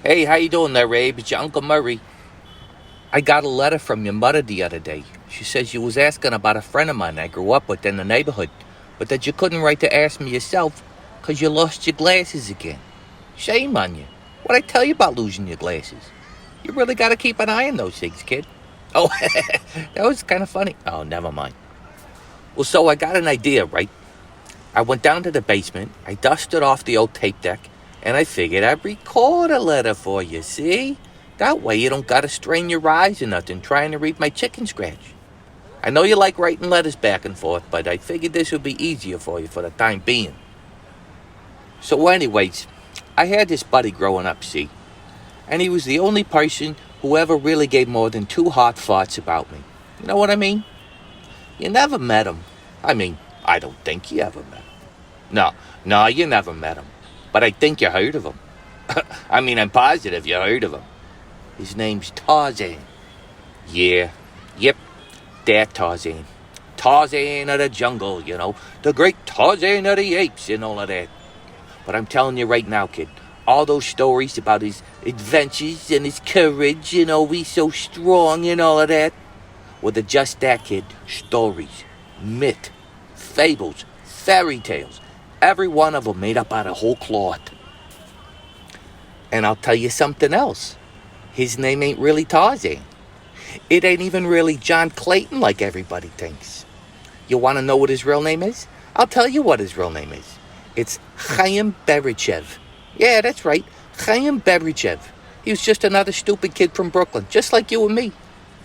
Hey, how you doing there, Abe? It's your Uncle Murray. I got a letter from your mother the other day. She says you was asking about a friend of mine I grew up with in the neighborhood, but that you couldn't write to ask me yourself because you lost your glasses again. Shame on you. What'd I tell you about losing your glasses? You really got to keep an eye on those things, kid. Oh, that was kind of funny. Oh, never mind. Well, so I got an idea, right? I went down to the basement, I dusted off the old tape deck, and I figured I'd record a letter for you, see? That way you don't gotta strain your eyes or nothing trying to read my chicken scratch. I know you like writing letters back and forth, but I figured this would be easier for you for the time being. So anyways, I had this buddy growing up, see? And he was the only person who ever really gave more than 2 hot farts about me. You know what I mean? You never met him. I mean, I don't think you ever met him. No, you never met him. But I think you heard of him. I mean, I'm positive you heard of him. His name's Tarzan. Yeah, yep, that Tarzan. Tarzan of the jungle, you know. The great Tarzan of the apes and all of that. But I'm telling you right now, kid, all those stories about his adventures and his courage, you know, he's so strong and all of that, well, they're just that, kid. Stories, myth, fables, fairy tales. Every one of them made up out of whole cloth. And I'll tell you something else. His name ain't really Tarzan. It ain't even really John Clayton like everybody thinks. You want to know what his real name is? I'll tell you what his real name is. It's Chaim Berechev. Yeah, that's right. Chaim Berechev. He was just another stupid kid from Brooklyn, just like you and me.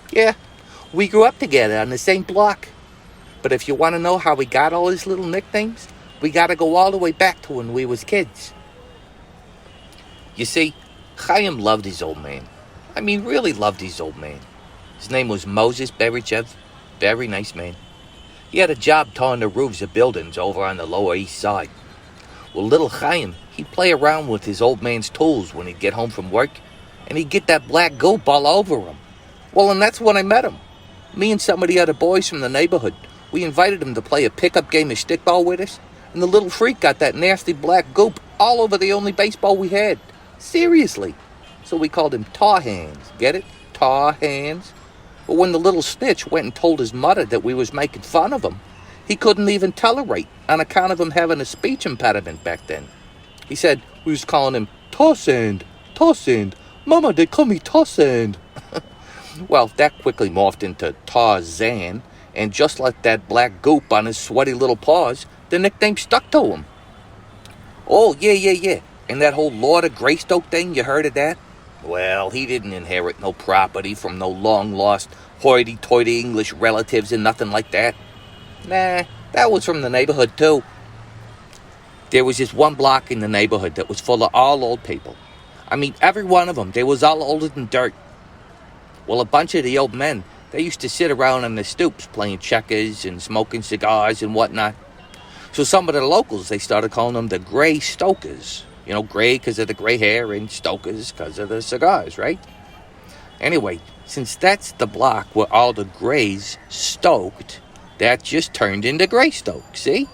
Yeah, we grew up together on the same block. But if you want to know how we got all his little nicknames, we got to go all the way back to when we was kids. You see, Chaim loved his old man. I mean, really loved his old man. His name was Moses Berechev. Very nice man. He had a job towing the roofs of buildings over on the Lower East Side. Well, little Chaim, he'd play around with his old man's tools when he'd get home from work, and he'd get that black goop all over him. Well, and that's when I met him. Me and some of the other boys from the neighborhood, we invited him to play a pickup game of stickball with us, and the little freak got that nasty black goop all over the only baseball we had. Seriously. So we called him Tar Hands. Get it? Tar Hands. But when the little snitch went and told his mother that we was making fun of him, he couldn't even tolerate on account of him having a speech impediment back then. He said we was calling him Tarzan. Tarzan. Mama, they call me Tarzan. Well, that quickly morphed into Tarzan, and just like that black goop on his sweaty little paws, the nickname stuck to him. Oh, yeah. And that whole Lord of Greystoke thing, you heard of that? Well, he didn't inherit no property from no long-lost hoity-toity English relatives and nothing like that. Nah, that was from the neighborhood, too. There was this one block in the neighborhood that was full of all old people. I mean, every one of them, they was all older than dirt. Well, a bunch of the old men, they used to sit around on the stoops playing checkers and smoking cigars and whatnot. So some of the locals, they started calling them the Greystokers. You know, gray because of the gray hair and stokers because of the cigars, right? Anyway, since that's the block where all the grays stoked, that just turned into Greystoke, see?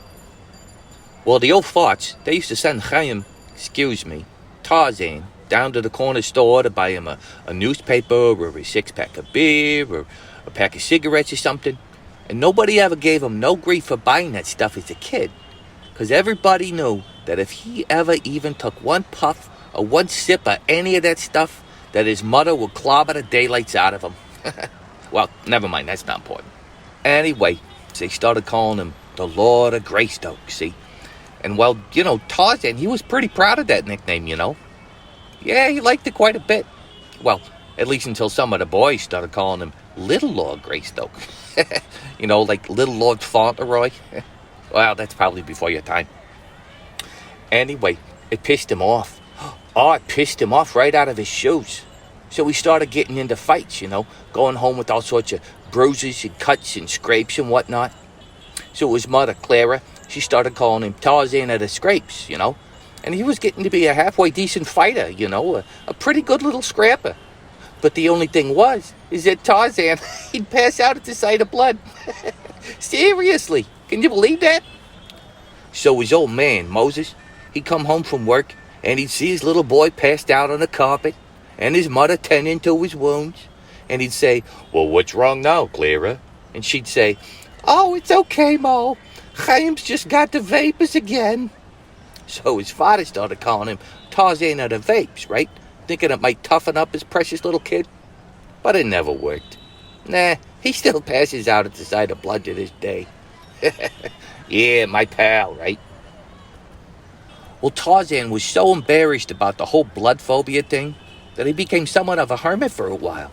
Well, the old farts, they used to send Chaim, Tarzan, down to the corner store to buy him a newspaper or a 6-pack of beer or a pack of cigarettes or something. And nobody ever gave him no grief for buying that stuff as a kid. Because everybody knew that if he ever even took one puff or one sip of any of that stuff, that his mother would clobber the daylights out of him. Well, never mind, that's not important. Anyway, they started calling him the Lord of Greystoke, see? And well, you know, Tarzan, he was pretty proud of that nickname, you know? Yeah, he liked it quite a bit. Well, at least until some of the boys started calling him Little Lord Greystoke. You know, like Little Lord Fauntleroy. Well, that's probably before your time. Anyway, it pissed him off. Oh, it pissed him off right out of his shoes. So he started getting into fights, you know, going home with all sorts of bruises and cuts and scrapes and whatnot. So his mother, Clara, she started calling him Tarzan of the Scrapes, you know. And he was getting to be a halfway decent fighter, you know, a pretty good little scrapper. But the only thing is that Tarzan, he'd pass out at the sight of blood. Seriously, can you believe that? So his old man, Moses, he'd come home from work and he'd see his little boy passed out on the carpet, and his mother tending to his wounds, and he'd say, "Well, what's wrong now, Clara?" And she'd say, "Oh, it's okay, Mo. Chaim's just got the vapors again." So his father started calling him Tarzan of the Vapes, right? Thinking it might toughen up his precious little kid. But it never worked. Nah, he still passes out at the sight of blood to this day. Yeah, my pal, right? Well, Tarzan was so embarrassed about the whole blood phobia thing that he became somewhat of a hermit for a while.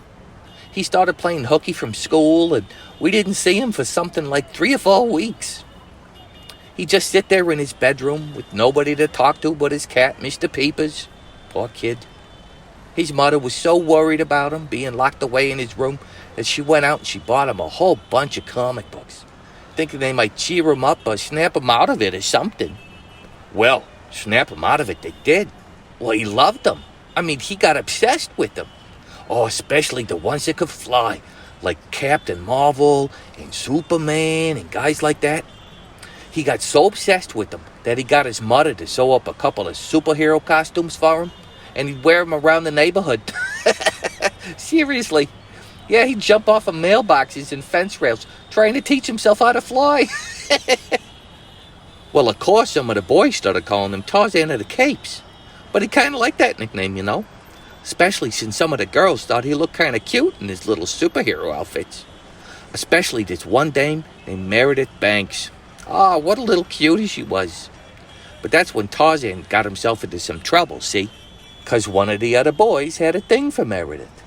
He started playing hooky from school, and we didn't see him for something like 3 or 4 weeks. He'd just sit there in his bedroom with nobody to talk to but his cat, Mr. Peepers. Poor kid. His mother was so worried about him being locked away in his room that she went out and she bought him a whole bunch of comic books, thinking they might cheer him up or snap him out of it or something. Well, snap him out of it they did. Well, he loved them. I mean, he got obsessed with them. Oh, especially the ones that could fly, like Captain Marvel and Superman and guys like that. He got so obsessed with them that he got his mother to sew up a couple of superhero costumes for him, and he'd wear them around the neighborhood. Seriously. Yeah, he'd jump off of mailboxes and fence rails trying to teach himself how to fly. Well, of course, some of the boys started calling him Tarzan of the Capes. But he kind of liked that nickname, you know. Especially since some of the girls thought he looked kind of cute in his little superhero outfits. Especially this one dame named Meredith Banks. Ah, what a little cutie she was. But that's when Tarzan got himself into some trouble, see? Because one of the other boys had a thing for Meredith.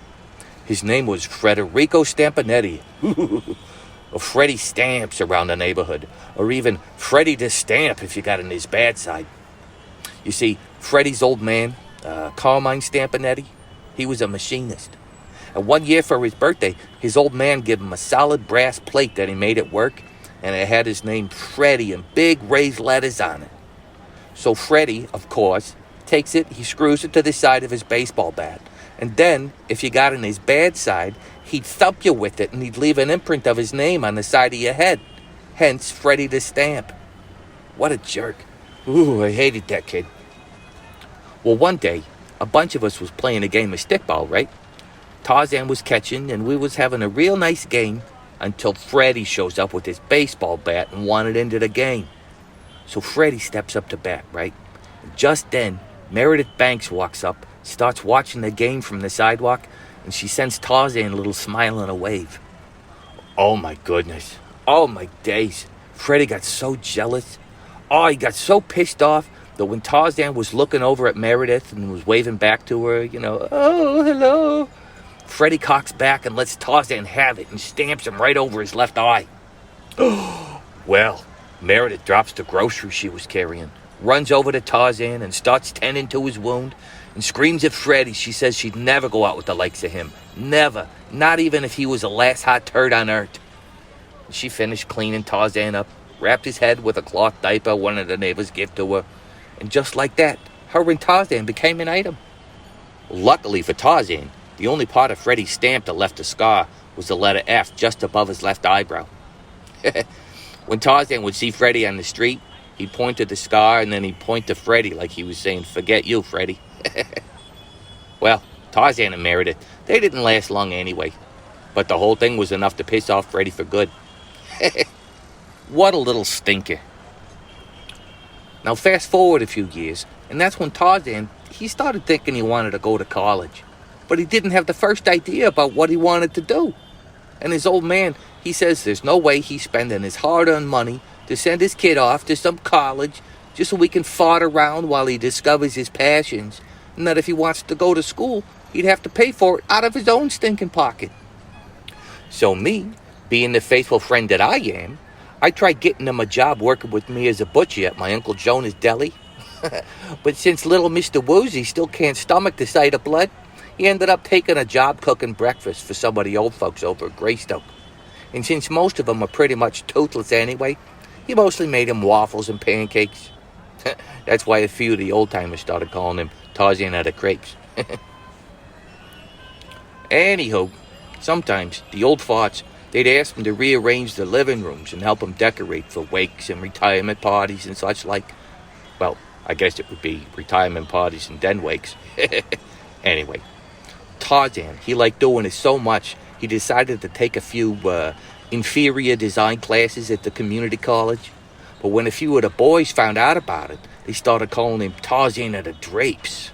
His name was Federico Stampanetti. Or Freddie Stamps around the neighborhood. Or even Freddie the Stamp if you got on his bad side. You see, Freddie's old man, Carmine Stampanetti, he was a machinist. And one year for his birthday, his old man gave him a solid brass plate that he made at work, and it had his name Freddie in big raised letters on it. So Freddie, of course, takes it, he screws it to the side of his baseball bat. And then, if you got on his bad side, he'd thump you with it and he'd leave an imprint of his name on the side of your head. Hence, Freddie the Stamp. What a jerk. Ooh, I hated that kid. Well, one day, a bunch of us was playing a game of stickball, right? Tarzan was catching and we was having a real nice game until Freddie shows up with his baseball bat and wanted into the game. So Freddie steps up to bat, right? And just then, Meredith Banks walks up, starts watching the game from the sidewalk, and she sends Tarzan a little smile and a wave. Oh my goodness. Oh my days. Freddie got so jealous. Oh, he got so pissed off that when Tarzan was looking over at Meredith and was waving back to her, you know, "Oh, hello," Freddie cocks back and lets Tarzan have it and stamps him right over his left eye. Well, Meredith drops the groceries she was carrying, runs over to Tarzan and starts tending to his wound and screams at Freddie. She says she'd never go out with the likes of him. Never. Not even if he was the last hot turd on earth. She finished cleaning Tarzan up, wrapped his head with a cloth diaper one of the neighbors gave to her, and just like that, her and Tarzan became an item. Luckily for Tarzan, the only part of Freddie's stamp that left a scar was the letter F just above his left eyebrow. When Tarzan would see Freddie on the street, he'd point to the scar and then he'd point to Freddie like he was saying, "Forget you, Freddie." Well, Tarzan and Meredith, they didn't last long anyway. But the whole thing was enough to piss off Freddie for good. What a little stinker. Now fast forward a few years, and that's when Tarzan, he started thinking he wanted to go to college. But he didn't have the first idea about what he wanted to do. And his old man, he says there's no way he's spending his hard-earned money to send his kid off to some college just so he can fart around while he discovers his passions, and that if he wants to go to school, he'd have to pay for it out of his own stinking pocket. So me, being the faithful friend that I am, I tried getting him a job working with me as a butcher at my Uncle Jonah's deli. But since little Mr. Woozy still can't stomach the sight of blood, he ended up taking a job cooking breakfast for some of the old folks over at Greystoke. And since most of them are pretty much toothless anyway, he mostly made him waffles and pancakes. That's why a few of the old-timers started calling him Tarzan of the Crepes. Anywho, sometimes the old farts, they'd ask him to rearrange the living rooms and help him decorate for wakes and retirement parties and such like. Well, I guess it would be retirement parties and den wakes. Anyway, Tarzan, he liked doing it so much, he decided to take a few inferior design classes at the community college. But when a few of the boys found out about it, they started calling him Tarzan of the Drapes.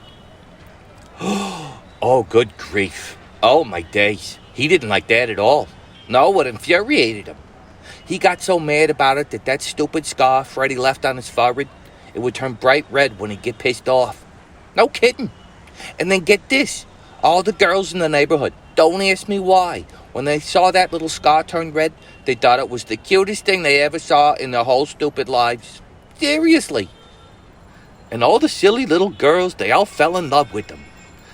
Oh, good grief. Oh, my days. He didn't like that at all. No, it infuriated him. He got so mad about it that stupid scar Freddy left on his forehead, it would turn bright red when he'd get pissed off. No kidding. And then get this. All the girls in the neighborhood, don't ask me why, when they saw that little scar turn red, they thought it was the cutest thing they ever saw in their whole stupid lives. Seriously. And all the silly little girls, they all fell in love with him.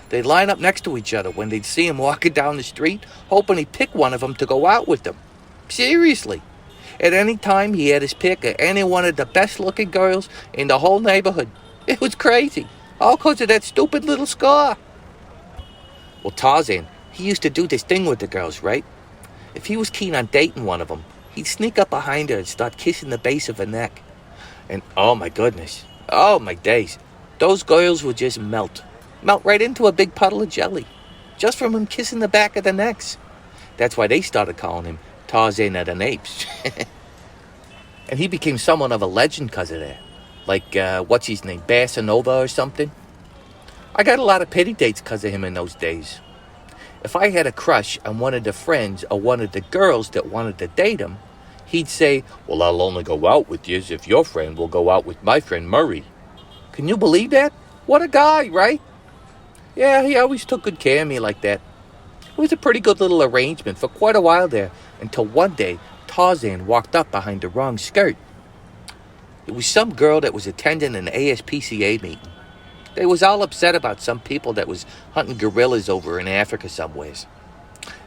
They'd line up next to each other when they'd see him walking down the street, hoping he'd pick one of them to go out with them. Seriously. At any time, he had his pick of any one of the best-looking girls in the whole neighborhood. It was crazy. All because of that stupid little scar. Well, Tarzan, he used to do this thing with the girls, right? If he was keen on dating one of them, he'd sneak up behind her and start kissing the base of her neck. And oh my goodness, oh my days, those girls would just melt right into a big puddle of jelly, just from him kissing the back of their necks. That's why they started calling him Tarzan of the Apes. And he became somewhat of a legend because of that. Like, what's his name, Bassanova or something? I got a lot of pity dates because of him in those days. If I had a crush on one of the friends or one of the girls that wanted to date him, he'd say, well, I'll only go out with you if your friend will go out with my friend Murray. Can you believe that? What a guy, right? Yeah, he always took good care of me like that. It was a pretty good little arrangement for quite a while there, until one day Tarzan walked up behind the wrong skirt. It was some girl that was attending an ASPCA meeting. They was all upset about some people that was hunting gorillas over in Africa somewheres.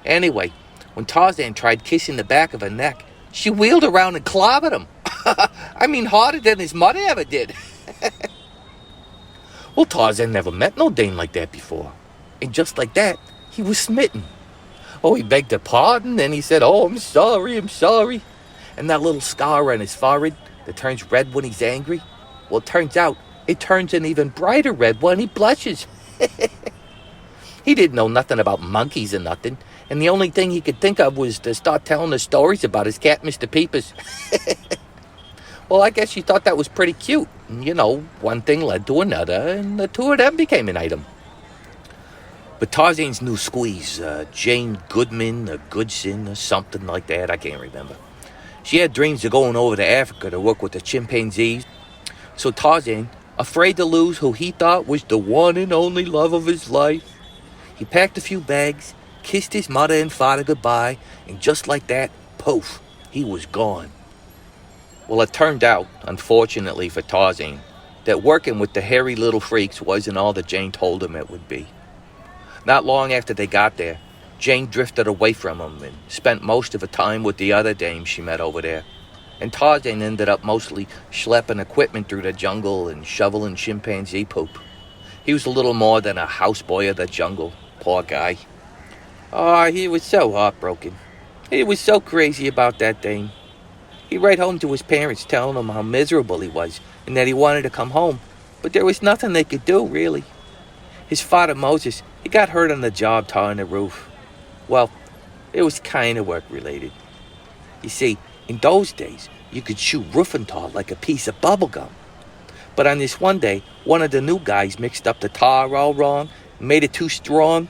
Anyway, when Tarzan tried kissing the back of her neck, she wheeled around and clobbered him. I mean, harder than his mother ever did. Well, Tarzan never met no dame like that before. And just like that, he was smitten. Oh, he begged her pardon, and he said, oh, I'm sorry. And that little scar on his forehead that turns red when he's angry, well, it turns out it turns an even brighter red when he blushes. He didn't know nothing about monkeys or nothing, and the only thing he could think of was to start telling her stories about his cat, Mr. Peepers. Well, I guess she thought that was pretty cute. And, you know, one thing led to another, and the two of them became an item. But Tarzan's new squeeze, Jane Goodman or Goodson or something like that, I can't remember. She had dreams of going over to Africa to work with the chimpanzees. So Tarzan, afraid to lose who he thought was the one and only love of his life, he packed a few bags, kissed his mother and father goodbye, and just like that, poof, he was gone. Well, it turned out, unfortunately for Tarzan, that working with the hairy little freaks wasn't all that Jane told him it would be. Not long after they got there, Jane drifted away from him and spent most of her time with the other dames she met over there. And Tarzan ended up mostly schlepping equipment through the jungle and shoveling chimpanzee poop. He was a little more than a houseboy of the jungle, poor guy. Oh, he was so heartbroken. He was so crazy about that dame. He'd write home to his parents telling them how miserable he was and that he wanted to come home, but there was nothing they could do, really. His father, Moses, he got hurt on the job tarring the roof. Well, it was kind of work-related. You see, in those days, you could chew roofing tar like a piece of bubble gum. But on this one day, one of the new guys mixed up the tar all wrong, made it too strong.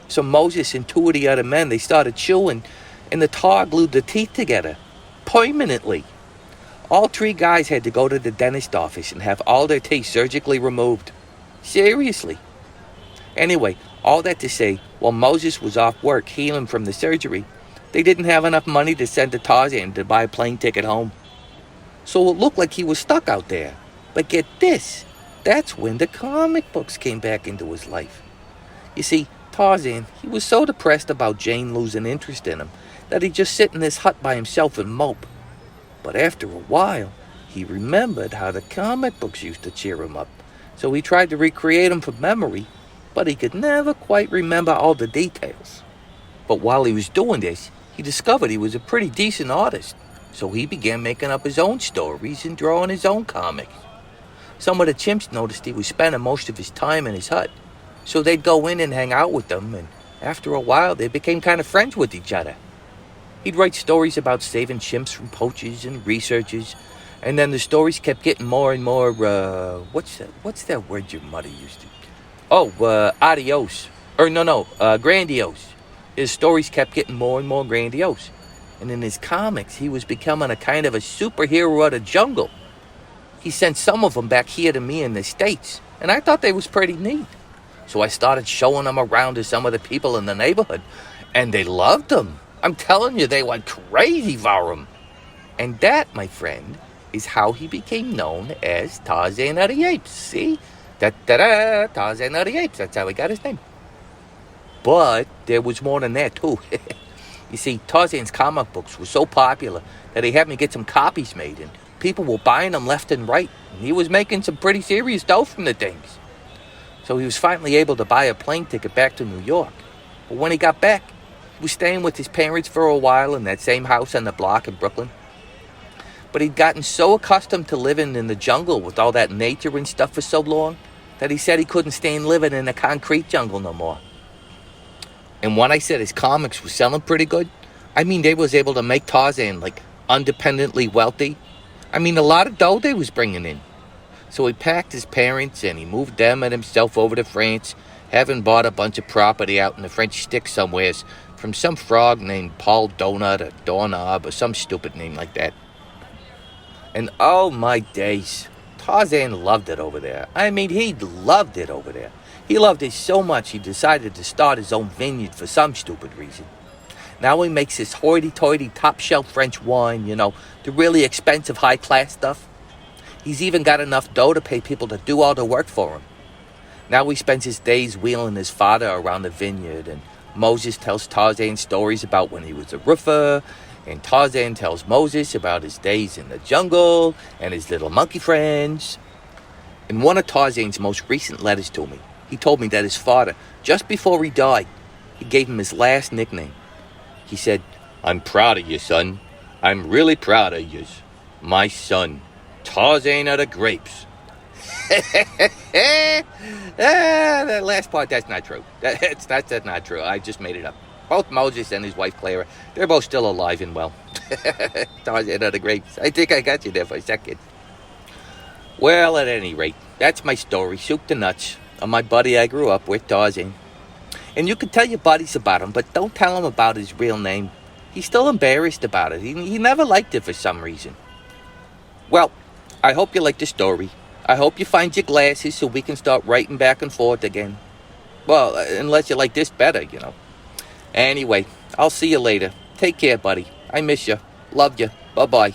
So Moses and two of the other men, they started chewing, and the tar glued the teeth together, permanently. All three guys had to go to the dentist office and have all their teeth surgically removed. Seriously. Anyway, all that to say, while Moses was off work healing from the surgery, they didn't have enough money to send to Tarzan to buy a plane ticket home. So it looked like he was stuck out there. But get this, that's when the comic books came back into his life. You see, Tarzan, he was so depressed about Jane losing interest in him that he'd just sit in his hut by himself and mope. But after a while, he remembered how the comic books used to cheer him up. So he tried to recreate them from memory, but he could never quite remember all the details. But while he was doing this, he discovered he was a pretty decent artist. So he began making up his own stories and drawing his own comics. Some of the chimps noticed he was spending most of his time in his hut, so they'd go in and hang out with them, and after a while they became kind of friends with each other. He'd write stories about saving chimps from poachers and researchers, and then the stories kept getting more and more, what's that word your mother used to? Oh, adios. Grandiose. His stories kept getting more and more grandiose. And in his comics, he was becoming a kind of a superhero of the jungle. He sent some of them back here to me in the States, and I thought they was pretty neat. So I started showing them around to some of the people in the neighborhood, and they loved them. I'm telling you, they went crazy for him. And that, my friend, is how he became known as Tarzan of the Apes. See? Da-da-da, Tarzan of the Apes. That's how he got his name. But there was more than that, too. You see, Tarzan's comic books were so popular that he had me get some copies made, and people were buying them left and right. And he was making some pretty serious dough from the things. So he was finally able to buy a plane ticket back to New York. But when he got back, he was staying with his parents for a while in that same house on the block in Brooklyn. But he'd gotten so accustomed to living in the jungle with all that nature and stuff for so long that he said he couldn't stand living in a concrete jungle no more. And when I said his comics were selling pretty good, I mean they was able to make Tarzan like independently wealthy. I mean a lot of dough they was bringing in. So he packed his parents and he moved them and himself over to France, having bought a bunch of property out in the French sticks somewheres from some frog named Paul Donut or Doorknob or some stupid name like that. And oh my days, Tarzan loved it over there. I mean, he loved it over there. He loved it so much he decided to start his own vineyard for some stupid reason. Now he makes this hoity-toity top-shelf French wine, the really expensive high-class stuff. He's even got enough dough to pay people to do all the work for him. Now he spends his days wheeling his father around the vineyard, and Moses tells Tarzan stories about when he was a roofer, and Tarzan tells Moses about his days in the jungle and his little monkey friends. In one of Tarzan's most recent letters to me, he told me that his father, just before he died, he gave him his last nickname. He said, "I'm proud of you, son. I'm really proud of you. My son, Tarzan of the Grapes." That last part, that's not true. That's not true. I just made it up. Both Moses and his wife Clara, they're both still alive and well. Tarzan of the Grapes. I think I got you there for a second. Well, at any rate, that's my story, soup to nuts, of my buddy I grew up with, Tarzan. And you can tell your buddies about him, but don't tell him about his real name. He's still embarrassed about it. He never liked it for some reason. Well, I hope you like the story. I hope you find your glasses so we can start writing back and forth again. Well, unless you like this better, Anyway, I'll see you later. Take care, buddy. I miss you. Love you. Bye-bye.